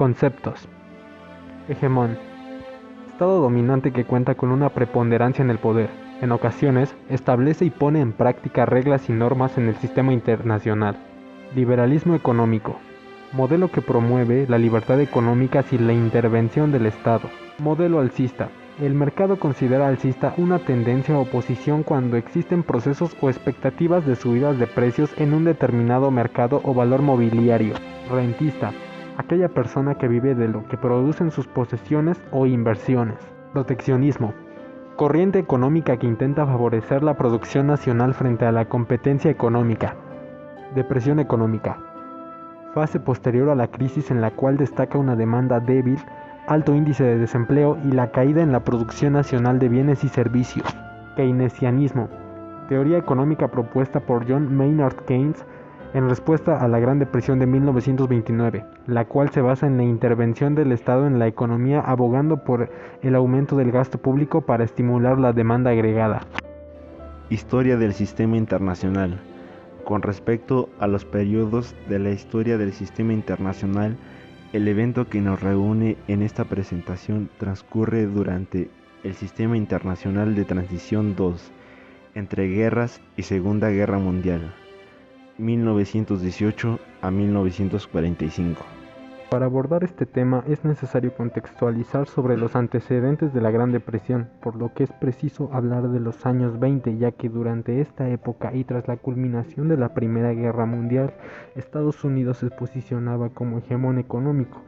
Conceptos. Hegemón. Estado dominante que cuenta con una preponderancia en el poder. En ocasiones, establece y pone en práctica reglas y normas en el sistema internacional. Liberalismo económico. Modelo que promueve la libertad económica sin la intervención del Estado. Modelo alcista. El mercado considera alcista una tendencia o posición cuando existen procesos o expectativas de subidas de precios en un determinado mercado o valor mobiliario. Rentista. Aquella persona que vive de lo que producen sus posesiones o inversiones. Proteccionismo. Corriente económica que intenta favorecer la producción nacional frente a la competencia económica. Depresión económica. Fase posterior a la crisis en la cual destaca una demanda débil, alto índice de desempleo y la caída en la producción nacional de bienes y servicios. Keynesianismo. Teoría económica propuesta por John Maynard Keynes en respuesta a la Gran Depresión de 1929, la cual se basa en la intervención del Estado en la economía abogando por el aumento del gasto público para estimular la demanda agregada. Historia del sistema internacional. Con respecto a los periodos de la historia del sistema internacional, el evento que nos reúne en esta presentación transcurre durante el Sistema Internacional de Transición II, entre guerras y Segunda Guerra Mundial, 1918 a 1945. Para abordar este tema es necesario contextualizar sobre los antecedentes de la Gran Depresión, por lo que es preciso hablar de los años 20, ya que durante esta época y tras la culminación de la Primera Guerra Mundial, Estados Unidos se posicionaba como hegemón económico,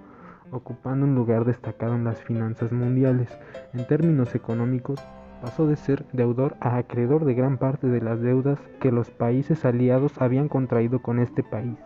ocupando un lugar destacado en las finanzas mundiales. En términos económicos, pasó de ser deudor a acreedor de gran parte de las deudas que los países aliados habían contraído con este país.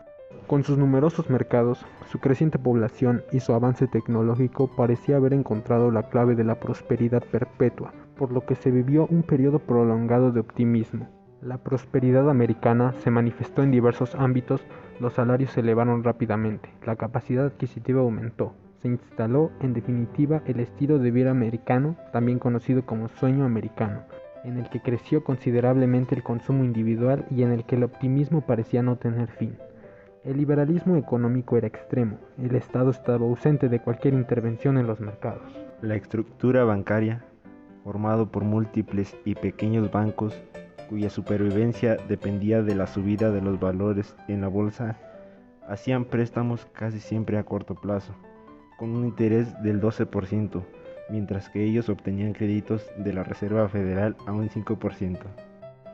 Con sus numerosos mercados, su creciente población y su avance tecnológico parecía haber encontrado la clave de la prosperidad perpetua, por lo que se vivió un periodo prolongado de optimismo. La prosperidad americana se manifestó en diversos ámbitos, los salarios se elevaron rápidamente, la capacidad adquisitiva aumentó, se instaló en definitiva el estilo de vida americano, también conocido como sueño americano, en el que creció considerablemente el consumo individual y en el que el optimismo parecía no tener fin. El liberalismo económico era extremo, el Estado estaba ausente de cualquier intervención en los mercados. La estructura bancaria, formado por múltiples y pequeños bancos, cuya supervivencia dependía de la subida de los valores en la bolsa, hacían préstamos casi siempre a corto plazo, con un interés del 12%, mientras que ellos obtenían créditos de la Reserva Federal a un 5%.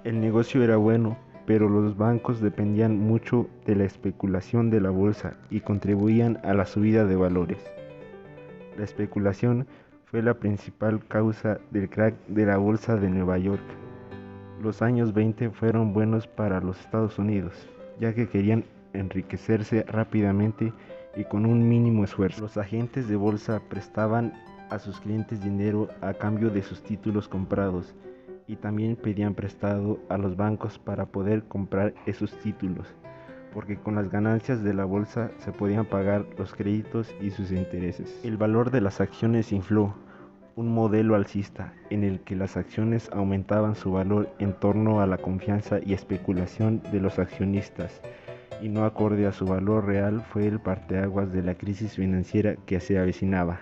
El negocio era bueno, pero los bancos dependían mucho de la especulación de la bolsa y contribuían a la subida de valores. La especulación fue la principal causa del crack de la bolsa de Nueva York. Los años 20 fueron buenos para los Estados Unidos, ya que querían enriquecerse rápidamente y con un mínimo esfuerzo. Los agentes de bolsa prestaban a sus clientes dinero a cambio de sus títulos comprados, y también pedían prestado a los bancos para poder comprar esos títulos, porque con las ganancias de la bolsa se podían pagar los créditos y sus intereses. El valor de las acciones infló, un modelo alcista en el que las acciones aumentaban su valor en torno a la confianza y especulación de los accionistas, y no acorde a su valor real, fue el parteaguas de la crisis financiera que se avecinaba.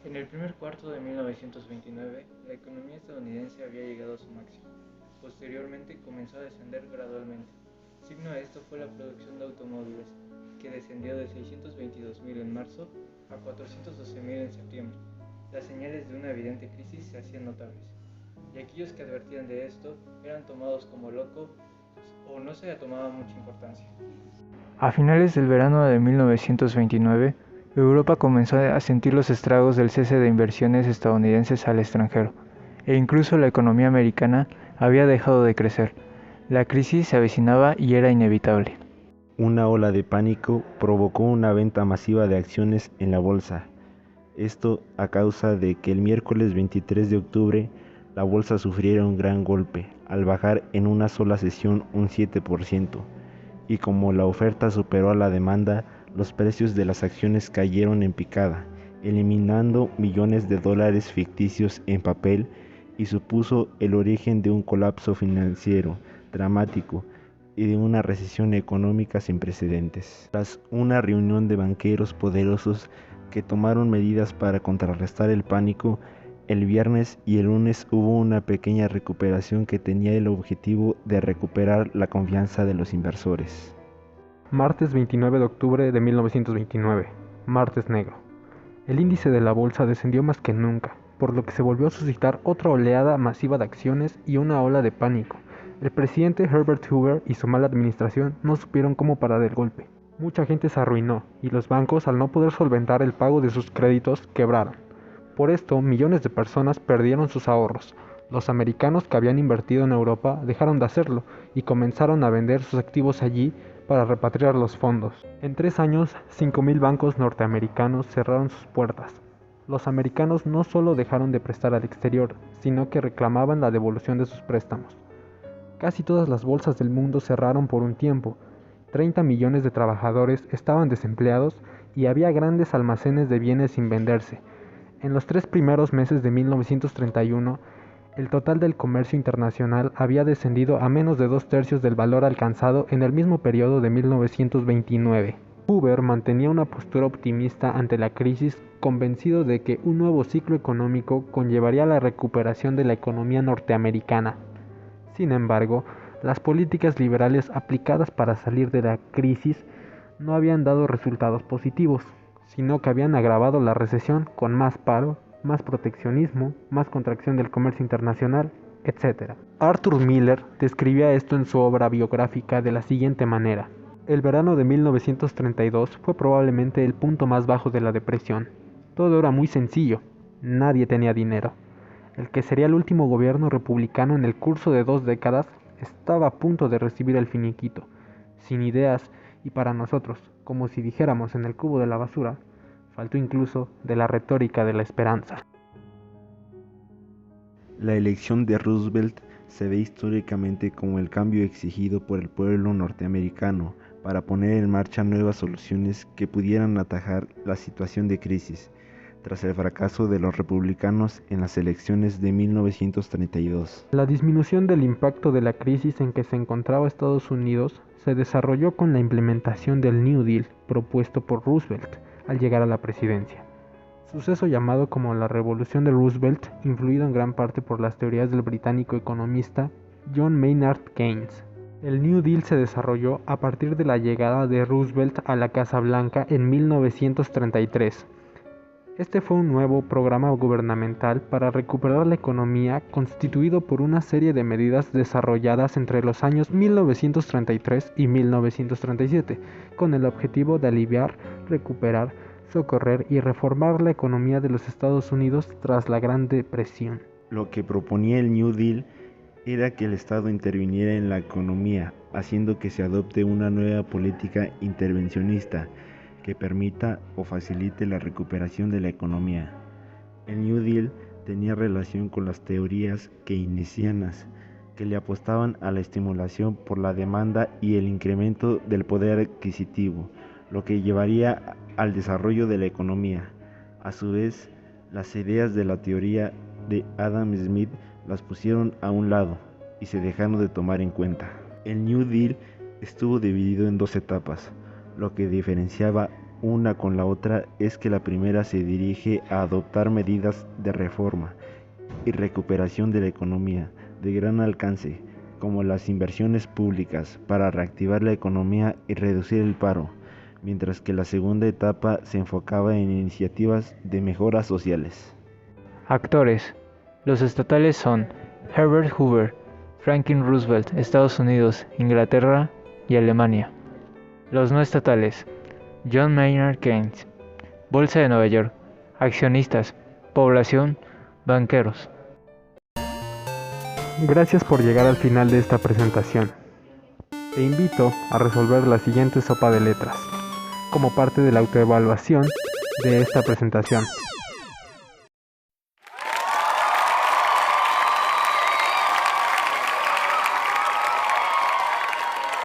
En el primer cuarto de 1929, la economía estadounidense había llegado a su máximo. Posteriormente comenzó a descender gradualmente. Signo de esto fue la producción de automóviles, que descendió de 622.000 en marzo a 412.000 en septiembre. Las señales de una evidente crisis se hacían notables, y aquellos que advertían de esto eran tomados como locos o no se le tomaba mucha importancia. A finales del verano de 1929, Europa comenzó a sentir los estragos del cese de inversiones estadounidenses al extranjero, e incluso la economía americana había dejado de crecer. La crisis se avecinaba y era inevitable. Una ola de pánico provocó una venta masiva de acciones en la bolsa. Esto a causa de que el miércoles 23 de octubre la bolsa sufriera un gran golpe, al bajar en una sola sesión un 7%, y como la oferta superó a la demanda, los precios de las acciones cayeron en picada, eliminando millones de dólares ficticios en papel, y supuso el origen de un colapso financiero dramático y de una recesión económica sin precedentes. Tras una reunión de banqueros poderosos que tomaron medidas para contrarrestar el pánico. El viernes y el lunes hubo una pequeña recuperación que tenía el objetivo de recuperar la confianza de los inversores. Martes 29 de octubre de 1929, martes negro. El índice de la bolsa descendió más que nunca, por lo que se volvió a suscitar otra oleada masiva de acciones y una ola de pánico. El presidente Herbert Hoover y su mala administración no supieron cómo parar el golpe. Mucha gente se arruinó y los bancos, al no poder solventar el pago de sus créditos, quebraron. Por esto, millones de personas perdieron sus ahorros. Los americanos que habían invertido en Europa dejaron de hacerlo y comenzaron a vender sus activos allí para repatriar los fondos. En 3 años, 5.000 bancos norteamericanos cerraron sus puertas. Los americanos no solo dejaron de prestar al exterior, sino que reclamaban la devolución de sus préstamos. Casi todas las bolsas del mundo cerraron por un tiempo. 30 millones de trabajadores estaban desempleados y había grandes almacenes de bienes sin venderse. En los 3 primeros meses de 1931, el total del comercio internacional había descendido a menos de 2/3 del valor alcanzado en el mismo periodo de 1929. Hoover mantenía una postura optimista ante la crisis, convencido de que un nuevo ciclo económico conllevaría la recuperación de la economía norteamericana. Sin embargo, las políticas liberales aplicadas para salir de la crisis no habían dado resultados positivos, sino que habían agravado la recesión con más paro, más proteccionismo, más contracción del comercio internacional, etc. Arthur Miller describía esto en su obra biográfica de la siguiente manera: el verano de 1932 fue probablemente el punto más bajo de la depresión. Todo era muy sencillo, nadie tenía dinero. El que sería el último gobierno republicano en el curso de 2 décadas estaba a punto de recibir el finiquito, sin ideas, y para nosotros, como si dijéramos en el cubo de la basura, faltó incluso de la retórica de la esperanza. La elección de Roosevelt se ve históricamente como el cambio exigido por el pueblo norteamericano para poner en marcha nuevas soluciones que pudieran atajar la situación de crisis, tras el fracaso de los republicanos en las elecciones de 1932. La disminución del impacto de la crisis en que se encontraba Estados Unidos se desarrolló con la implementación del New Deal propuesto por Roosevelt al llegar a la presidencia. Suceso llamado como la Revolución de Roosevelt, influido en gran parte por las teorías del británico economista John Maynard Keynes. El New Deal se desarrolló a partir de la llegada de Roosevelt a la Casa Blanca en 1933. Este fue un nuevo programa gubernamental para recuperar la economía, constituido por una serie de medidas desarrolladas entre los años 1933 y 1937, con el objetivo de aliviar, recuperar, socorrer y reformar la economía de los Estados Unidos tras la Gran Depresión. Lo que proponía el New Deal era que el Estado interviniera en la economía, haciendo que se adopte una nueva política intervencionista que permita o facilite la recuperación de la economía. El New Deal tenía relación con las teorías keynesianas, que le apostaban a la estimulación por la demanda y el incremento del poder adquisitivo, lo que llevaría al desarrollo de la economía. A su vez, las ideas de la teoría de Adam Smith las pusieron a un lado y se dejaron de tomar en cuenta. El New Deal estuvo dividido en 2 etapas. Lo que diferenciaba una con la otra es que la primera se dirige a adoptar medidas de reforma y recuperación de la economía de gran alcance, como las inversiones públicas para reactivar la economía y reducir el paro, mientras que la segunda etapa se enfocaba en iniciativas de mejoras sociales. Actores. Los estatales son Herbert Hoover, Franklin Roosevelt, Estados Unidos, Inglaterra y Alemania. Los no estatales: John Maynard Keynes, Bolsa de Nueva York, accionistas, población, banqueros. Gracias por llegar al final de esta presentación. Te invito a resolver la siguiente sopa de letras, como parte de la autoevaluación de esta presentación.